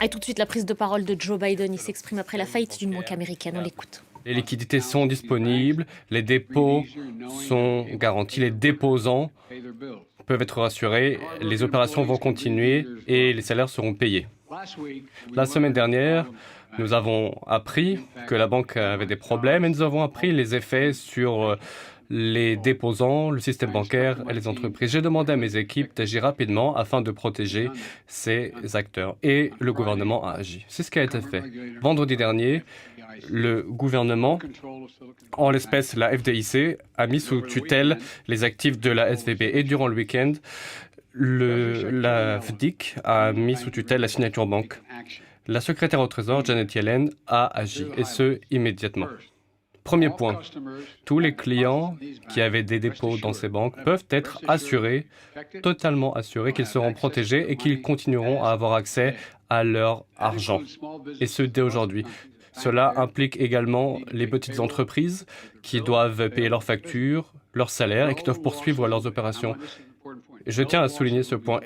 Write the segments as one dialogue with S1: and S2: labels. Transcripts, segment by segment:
S1: Et tout de suite, la prise de parole de Joe Biden, il s'exprime après la faillite d'une banque américaine. On l'écoute.
S2: Les liquidités sont disponibles, les dépôts sont garantis, les déposants peuvent être rassurés, les opérations vont continuer et les salaires seront payés. La semaine dernière, nous avons appris que la banque avait des problèmes et nous avons appris les effets sur les déposants, le système bancaire et les entreprises. J'ai demandé à mes équipes d'agir rapidement afin de protéger ces acteurs et le gouvernement a agi. C'est ce qui a été fait. Vendredi dernier, le gouvernement, en l'espèce la FDIC, a mis sous tutelle les actifs de la SVB et durant le week-end, la FDIC a mis sous tutelle la Signature Bank. La secrétaire au Trésor, Janet Yellen, a agi, et ce, immédiatement. Premier point, tous les clients qui avaient des dépôts dans ces banques peuvent être assurés, totalement assurés, qu'ils seront protégés et qu'ils continueront à avoir accès à leur argent, et ce, dès aujourd'hui. Cela implique également les petites entreprises qui doivent payer leurs factures, leurs salaires et qui doivent poursuivre leurs opérations. Je tiens à souligner ce point.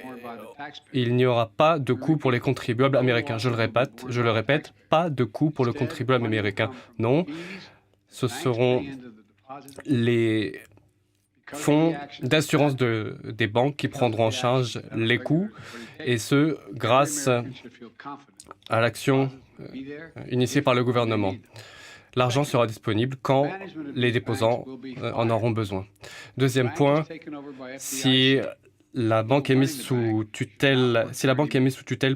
S2: Il n'y aura pas de coût pour les contribuables américains. Je le répète, pas de coût pour le contribuable américain. Non, ce seront les fonds d'assurance des banques qui prendront en charge les coûts, et ce, grâce à l'action initiée par le gouvernement. L'argent sera disponible quand les déposants en auront besoin. Deuxième point, si la banque est mise sous tutelle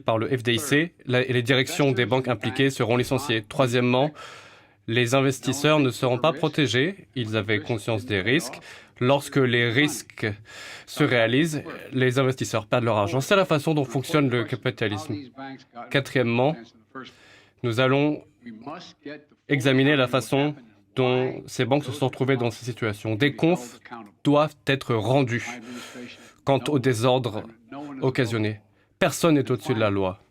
S2: par le FDIC, les directions des banques impliquées seront licenciées. Troisièmement, les investisseurs ne seront pas protégés. Ils avaient conscience des risques. Lorsque les risques se réalisent, les investisseurs perdent leur argent. C'est la façon dont fonctionne le capitalisme. Quatrièmement, nous allons examiner la façon dont ces banques se sont retrouvées dans ces situations. Des comptes doivent être rendus quant au désordre occasionné. Personne n'est au-dessus de la loi.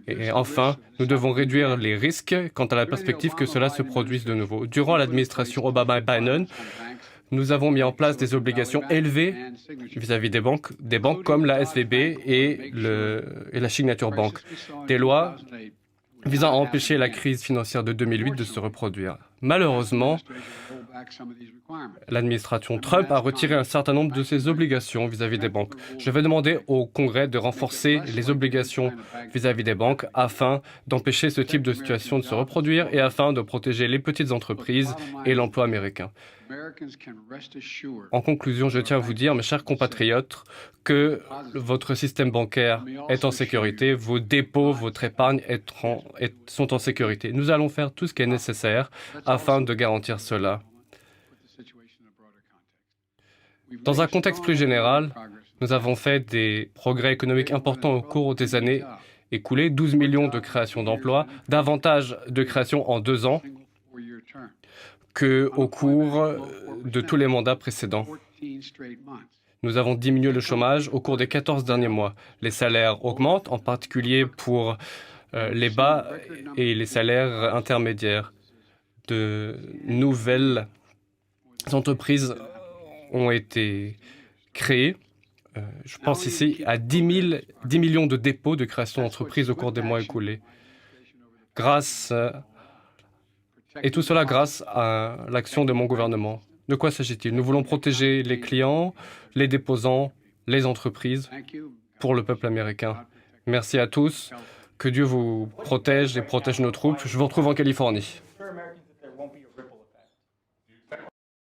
S2: Et enfin, nous devons réduire les risques quant à la perspective que cela se produise de nouveau. Durant l'administration Obama et Biden, nous avons mis en place des obligations élevées vis-à-vis des banques comme la SVB et la Signature Bank. Des lois visant à empêcher la crise financière de 2008 de se reproduire. Malheureusement, l'administration Trump a retiré un certain nombre de ses obligations vis-à-vis des banques. Je vais demander au Congrès de renforcer les obligations vis-à-vis des banques afin d'empêcher ce type de situation de se reproduire et afin de protéger les petites entreprises et l'emploi américain. En conclusion, je tiens à vous dire, mes chers compatriotes, que votre système bancaire est en sécurité, vos dépôts, votre épargne sont en sécurité. Nous allons faire tout ce qui est nécessaire afin de garantir cela. Dans un contexte plus général, nous avons fait des progrès économiques importants au cours des années écoulées, 12 millions de créations d'emplois, davantage de créations en 2 ans qu'au cours de tous les mandats précédents. Nous avons diminué le chômage au cours des 14 derniers mois. Les salaires augmentent, en particulier pour les bas et les salaires intermédiaires. De nouvelles entreprises ont été créées. Je pense ici à 10 millions de dépôts de création d'entreprises au cours des mois écoulés. Et tout cela grâce à l'action de mon gouvernement. De quoi s'agit-il? Nous voulons protéger les clients, les déposants, les entreprises pour le peuple américain. Merci à tous. Que Dieu vous protège et protège nos troupes. Je vous retrouve en Californie.